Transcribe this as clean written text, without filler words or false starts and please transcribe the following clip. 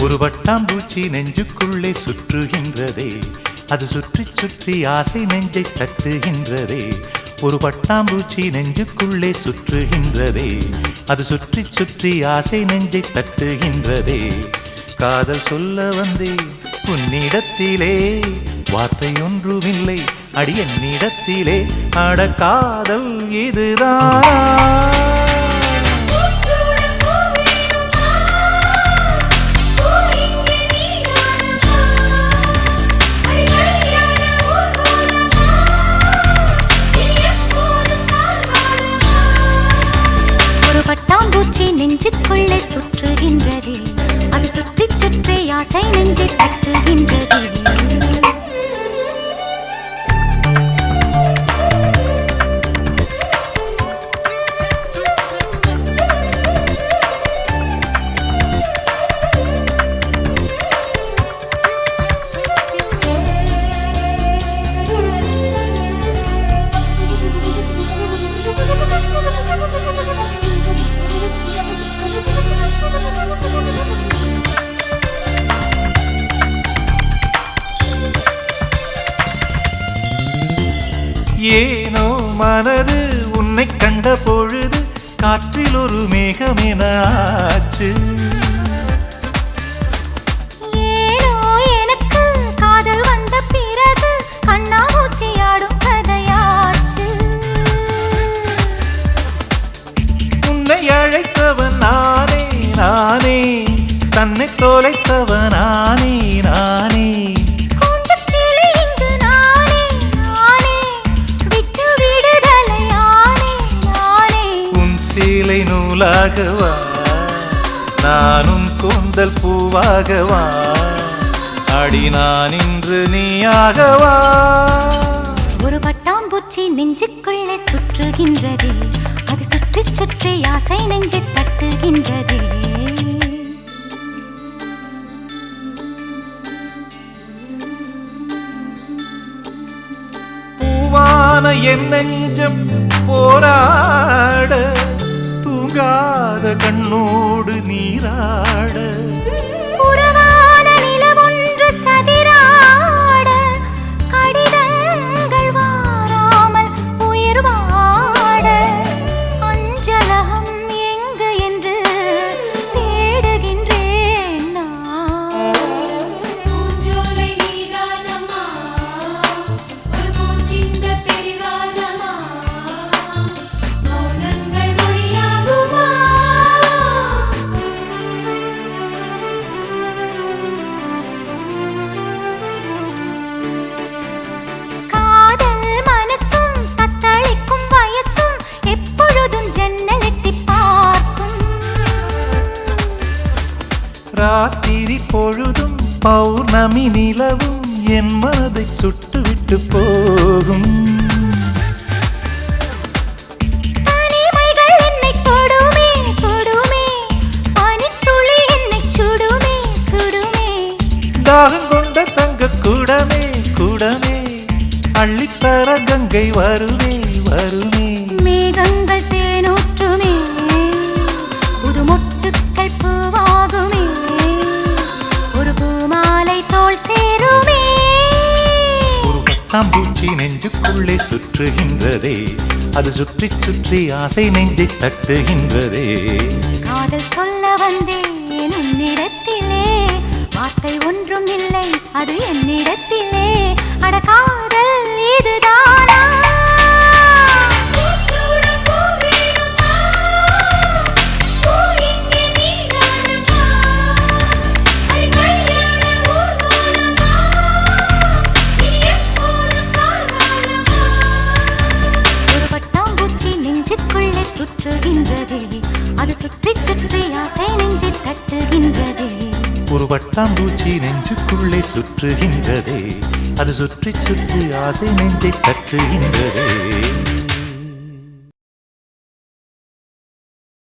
ஒரு வட்டாம்பூச்சி நெஞ்சுக்குள்ளே சுற்றுகின்றதே, அது சுற்றி சுற்றி ஆசை நெஞ்சை தட்டுகின்றதே. ஒரு பட்டாம்பூச்சி நெஞ்சுக்குள்ளே சுற்றுகின்றதே, அது சுற்றி சுற்றி ஆசை நெஞ்சை தட்டுகின்றதே. காதல் சொல்ல வந்தே உன்னிடத்திலே, வார்த்தை ஒன்றுமில்லை அடி என்னிடத்திலே. அட காதல் இதுதான். பட்டாம்பூச்சி நெஞ்சுக்குள்ளே சுற்றுகின்றதே, அது சுற்றி சுற்றி ஆசை நெஞ்சை தட்டுகின்றதே. ஏனோ மனது உன்னை கண்ட பொழுது காற்றில் ஒரு மேகமென ஆச்சு. ஏனோ எனக்கு காதல் வந்த பிறகு கண்ணாமூச்சி ஆடும் கதையாச்சு. உன்னை அழைத்தவன் நானே நானே, தன்னை தொலைத்தவன் நானே நானே. நூலாகவா நானும் கூந்தல் பூவாகவா, அடி நான் இன்று நீயாகவா. ஒரு பட்டாம்பூச்சி நெஞ்சுக்குள்ளே சுற்றுகின்றதே, அது சுற்றி சுற்றி ஆசை நெஞ்சை தட்டுகின்றதே. பூவான என் நெஞ்சம் போராட, தூங்காத கண்ணோடு நீராட, புறவான நிலவொன்று சதிராட, கடிதங்கள் வாராமல் உயிர் வாட, அஞ்சலகம் எங்கு என்று தேடுகின்றேன் நான். பூஞ்சோலை நீதானம்மா, ஒரு பூச்சிந்த பிடிவாதமா, மௌனங்கள் மொழியாகுமா. காதல் மனசும் தத்தளிக்கும் வயசும் எப்பொழுதும் ஜன்னல் எட்டி பார்க்கும். ராத்திரி பொழுதும் பௌர்ணமி நிலவும் என் மனதை சுட்டுவிட்டு போகும். தனிமைகள் என்னை தொடுமே தொடுமே, பனித்துளி என்னை சுடுமே சுடுமே. தாகம் கொண்ட தங்க கூடமே கூடமே, அள்ளித்தர கங்கை வருமே வருமே. மேகங்கள் தேனூற்றுமே, புது மொட்டுக்கள் பூவாகுமே, ஒரு பூமாலை தோள் சேருமே. ஒரு பட்டாம்பூச்சி நெஞ்சுக்குள்ளே சுற்றுகின்றதே, அது சுற்றி சுற்றி ஆசை நெஞ்சை தட்டுகின்றதே. காதல் சொல்ல வந்தேன் உன்னிடத்திலே, வார்த்தை ஒன்றும் இல்லை அது என்னிடத்திலே. அட காதல் இதுதானா. ஒரு பட்டாம்பூச்சி நெஞ்சுக்குள்ளே சுற்றுகின்றதே, அது சுற்றி சுற்றி ஆசை நெஞ்சை தட்டுகின்றதே. ஒரு பட்டாம்பூச்சி நெஞ்சுக்குள்ளே சுற்றுகின்றதே, அது சுற்றி சுற்றி ஆசை நெஞ்சை தட்டுகின்றதே.